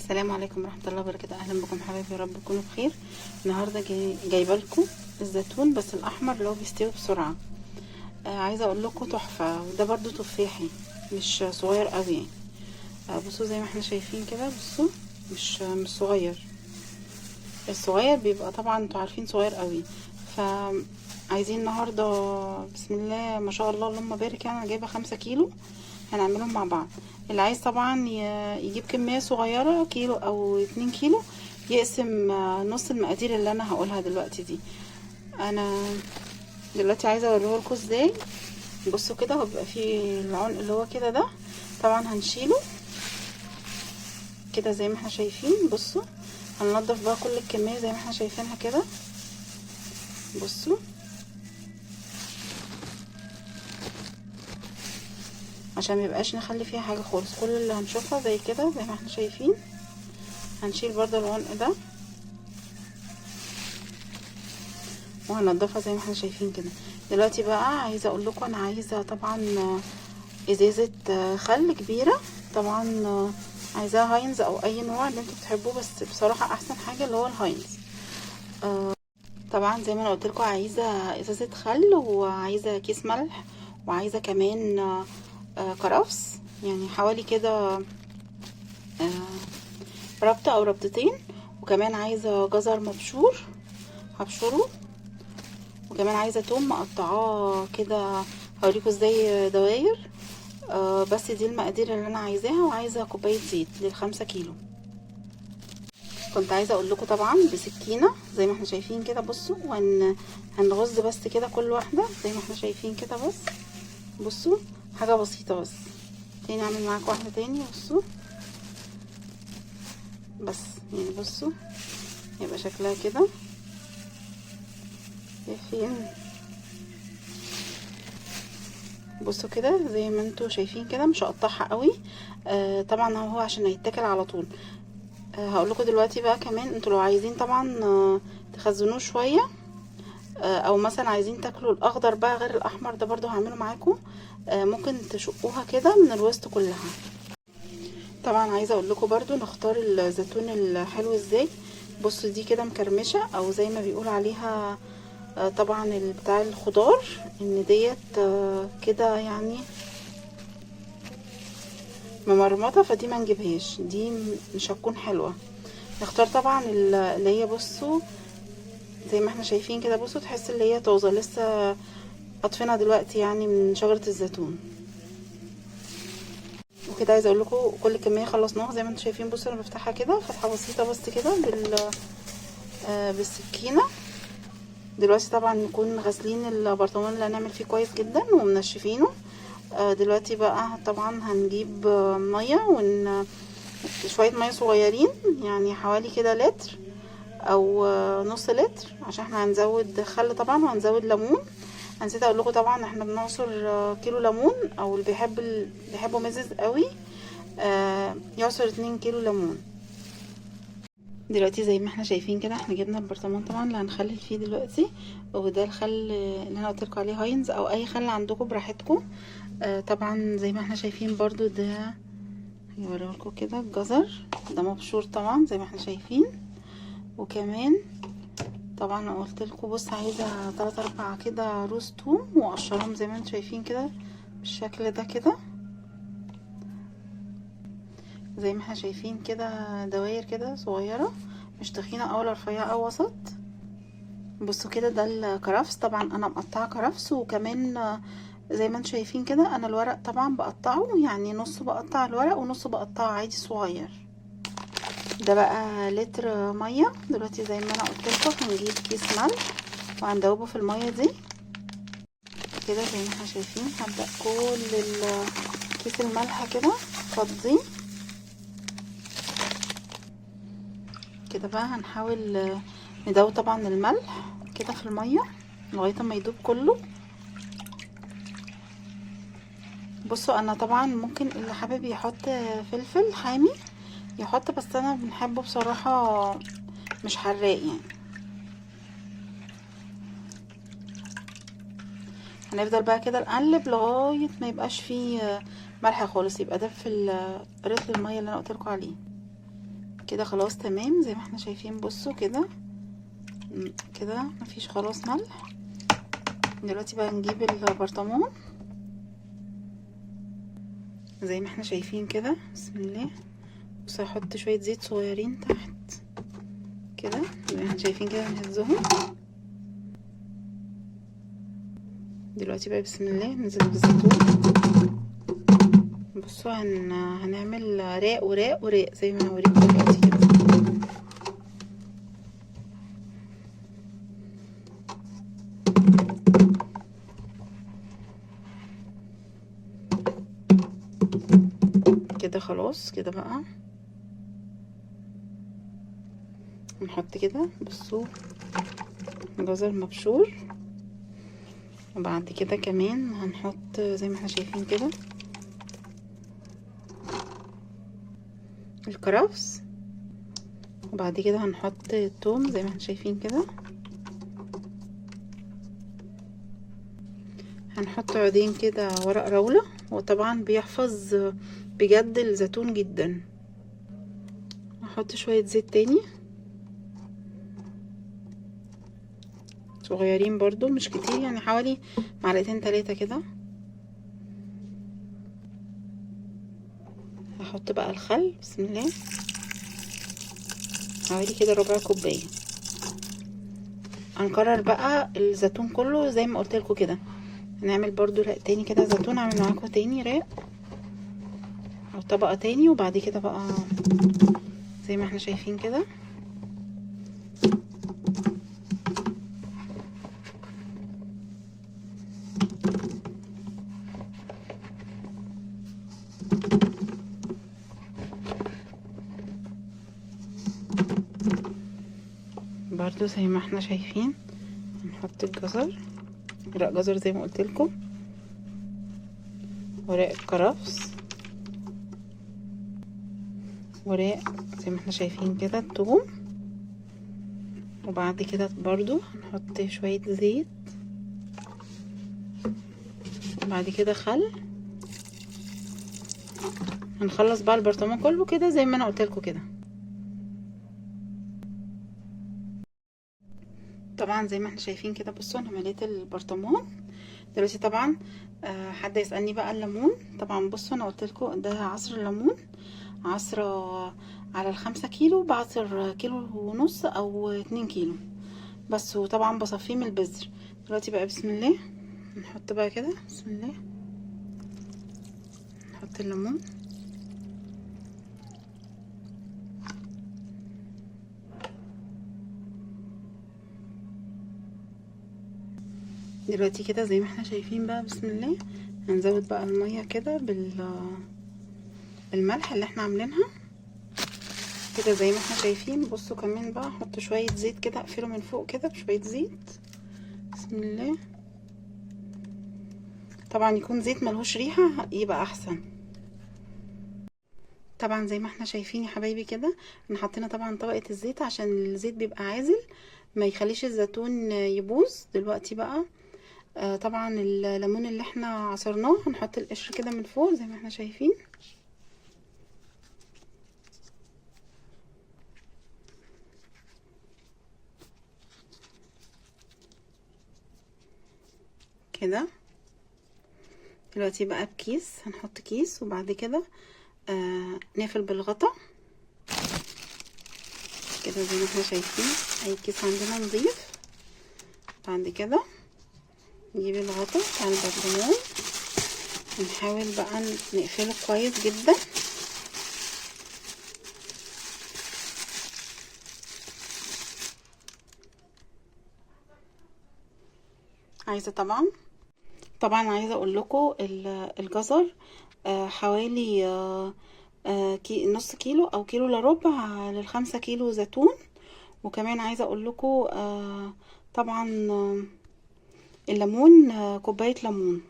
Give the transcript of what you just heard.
السلام عليكم ورحمه الله وبركاته. اهلا بكم حبايبي، يا رب تكونوا بخير. النهارده جايبه لكم الزيتون بس الاحمر اللي هو بيستوي بسرعه. عايزه اقول لكم تحفه، وده برضو تفاحي مش صغير قوي يعني. بصوا زي ما احنا شايفين كده، بصوا مش صغير. الصغير بيبقى طبعا انتوا عارفين صغير قوي. فعايزين النهارده بسم الله ما شاء الله اللهم بارك، يعني انا جايبه 5 كيلو هنعملهم مع بعض. اللي عايز طبعا يجيب كمية صغيرة، كيلو او 2 كيلو، يقسم نص المقادير اللي انا هقولها دلوقتي دي. انا دلوقتي عايزة اوريه لكم ازاي. بصوا كده، هو بيبقى فيه العنق اللي هو كده ده، طبعا هنشيله كده زي ما احنا شايفين. بصوا هننضف بقى كل الكمية زي ما احنا شايفينها كده. بصوا عشان ميبقاش نخلي فيها حاجة خالص، كل اللي هنشوفها زي كده زي ما احنا شايفين. هنشيل برضه العنق ده وهنضفها زي ما احنا شايفين كده. دلوقتي بقى عايزه اقول لكم، انا عايزه طبعا ازازه خل كبيره، طبعا عايزاها هاينز او اي نوع اللي انتوا بتحبوه، بس بصراحه احسن حاجه اللي هو الهاينز. طبعا زي ما انا قلت لكم، عايزه ازازه خل، وعايزه كيس ملح، وعايزه كمان كرفس، يعني حوالي كده ربطه او ربطتين. وكمان عايزه جزر مبشور هبشره، وكمان عايزه توم مقطعاه كده، هوريكم ازاي دواير. بس دي المقادير اللي انا عايزاها. وعايزه كوبايه زيت لل5 كيلو. كنت عايزه اقول لكم طبعا بسكينه زي ما احنا شايفين كده. بصوا هنغز بس كده كل واحده زي ما احنا شايفين كده. بصوا حاجه بسيطه بس. تاني اعمل معاكم واحده تاني. بصوا بس يعني، بصوا يبقى شكلها كده. شايفين؟ بصوا كده زي ما انتوا شايفين كده، مش هقطعها قوي. طبعا هو عشان هيتاكل على طول. هقول لكم دلوقتي بقى كمان، انتوا لو عايزين طبعا تخزنوه شويه، او مثلا عايزين تاكلوا الاخضر بقى غير الاحمر ده، برضو هعمله معاكم. ممكن تشقوها كده من الوسط كلها. طبعا عايزه اقول لكم برضو نختار الزيتون الحلو ازاي. بصوا دي كده مكرمشه، او زي ما بيقول عليها طبعا بتاع الخضار، ان ديت كده يعني ممرمطه، فدي ما نجيبهاش، دي مش هتكون حلوه. نختار طبعا اللي هي، بصوا زي ما احنا شايفين كده. بصوا تحس اللي هي طازه لسه قطفينها دلوقتي يعني من شجره الزيتون. وكده عايزه اقول لكم كل كميه خلصناها زي ما انتم شايفين. بصوا انا بفتحها كده فتحه بسيطه بس كده بالسكينه. دلوقتي طبعا نكون غاسلين البرطمان اللي هنعمل فيه كويس جدا ومنشفينه. دلوقتي بقى طبعا هنجيب ميه شويه ميه صغيرين، يعني حوالي كده لتر او نص لتر، عشان احنا هنزود خل طبعا وهنزود ليمون. نسيت اقول لكم طبعا احنا بنعصر كيلو ليمون، او اللي بيحبوا مزز قوي يعصر 2 كيلو ليمون. دلوقتي زي ما احنا شايفين كده، احنا جبنا البرطمان طبعا اللي هنخلل فيه دلوقتي، وده الخل اللي انا قلت لكم عليه هاينز، او اي خل عندكم براحتكم. طبعا زي ما احنا شايفين برضو ده هوريلكم كده الجزر ده مبشور طبعا زي ما احنا شايفين. وكمان طبعا انا قلت لكم، بص عايزه 3-4 كده روز توم واقشرهم زي ما انتم شايفين كده بالشكل ده كده، زي ما احنا شايفين كده، دواير كده صغيره، مش تخينه او رفيعه او وسط. بصوا كده ده الكرفس، طبعا انا مقطعه كرفس. وكمان زي ما انتم شايفين كده، انا الورق طبعا بقطعه، يعني نص بقطع الورق ونص بقطعه عادي صغير. ده بقى لتر ميه. دلوقتي زي ما انا قلت لكم هنجيب كيس ملح وهندوبه في الميه دي كده زي ما احنا شايفين. هبدأ كل كيس الملح كده فضيه كده. بقى هنحاول ندوب طبعا الملح كده في الميه لغايه ما يدوب كله. بصوا انا طبعا ممكن اللي حابب يحط فلفل حامي يحط، بس انا بنحبه بصراحه مش حراق يعني. هنفضل بقى كده نقلب لغايه ما يبقاش فيه ملح خالص، يبقى ده في رتل الميه اللي انا قلت لكم عليه كده خلاص تمام زي ما احنا شايفين. بصوا كده كده مفيش خلاص ملح. دلوقتي بقى نجيب البرطمان زي ما احنا شايفين كده. بسم الله. بصوا هحط شويه زيت صغيرين تحت كده زي ما احنا شايفين كده، نهزهم. دلوقتي بقى بسم الله ننزل بالزيتون. بصوا هنعمل راق وراق وراق زي ما هوريكم دلوقتي كده. كده خلاص كده بقى نحط كده. بصوا جزر مبشور، وبعد كده كمان هنحط زي ما احنا شايفين كده الكرفس، وبعد كده هنحط الثوم زي ما احنا شايفين كده. هنحط عودين كده ورق راولة، وطبعا بيحفظ بجد الزيتون جدا. هحط شوية زيت تاني صغيرين برضو مش كتير، يعني حوالي معلقتين 3 كده. هحط بقى الخل بسم الله حوالي كده ربع كوبايه. هنكرر بقى الزيتون كله زي ما قلت لكم كده. هنعمل برضو رق تاني كده زيتون، اعمل معاكم تاني رق او طبقه تاني، وبعد كده بقى زي ما احنا شايفين كده. برضو زي ما احنا شايفين هنحط الجزر، ورق جزر زي ما قلت لكم، ورق الكرفس، ورق زي ما احنا شايفين كده الثوم، وبعد كده برضو هنحط شوية زيت، وبعد كده خل. هنخلص بقى البرطمان كله كده زي ما انا قلت لكم كده. طبعا زي ما احنا شايفين كده. بصوا انا مليت البرطمان دلوقتي. طبعا حد يسألني بقى الليمون. طبعا بصوا انا قلت لكم ده عصر الليمون، عصرة على ال5 كيلو، بعصر كيلو ونص او 2 كيلو بس. وطبعا بصفيه من البذر. دلوقتي بقى بسم الله نحط بقى كده بسم الله، نحط الليمون. دلوقتي كده زي ما احنا شايفين بقى بسم الله هنزود بقى المية كده بالملح اللي احنا عاملينها كده زي ما احنا شايفين. بصوا كمان بقى احط شوية زيت كده، اقفله من فوق كده بشوية زيت بسم الله. طبعا يكون زيت ملهوش ريحة يبقى احسن. طبعا زي ما احنا شايفين يا حبايبي كده احنا حطينا طبعا طبقة الزيت عشان الزيت بيبقى عازل ما يخليش الزيتون يبوظ. دلوقتي بقى طبعا الليمون اللي احنا عصرناه هنحط القشر كده من فوق زي ما احنا شايفين كده. دلوقتي بقى بكيس هنحط كيس، وبعد كده نقفل بالغطا كده زي ما احنا شايفين. اي كيس عندنا نضيف. بعد كده نجيب الغطا بتاع البرطمان ونحاول بقى نقفله كويس جدا. عايزه طبعا عايزه اقول لكم الجزر حوالي نص كيلو او كيلو الا ربع لل5 كيلو زيتون. وكمان عايزه اقول لكم طبعا الليمون كوبايه ليمون.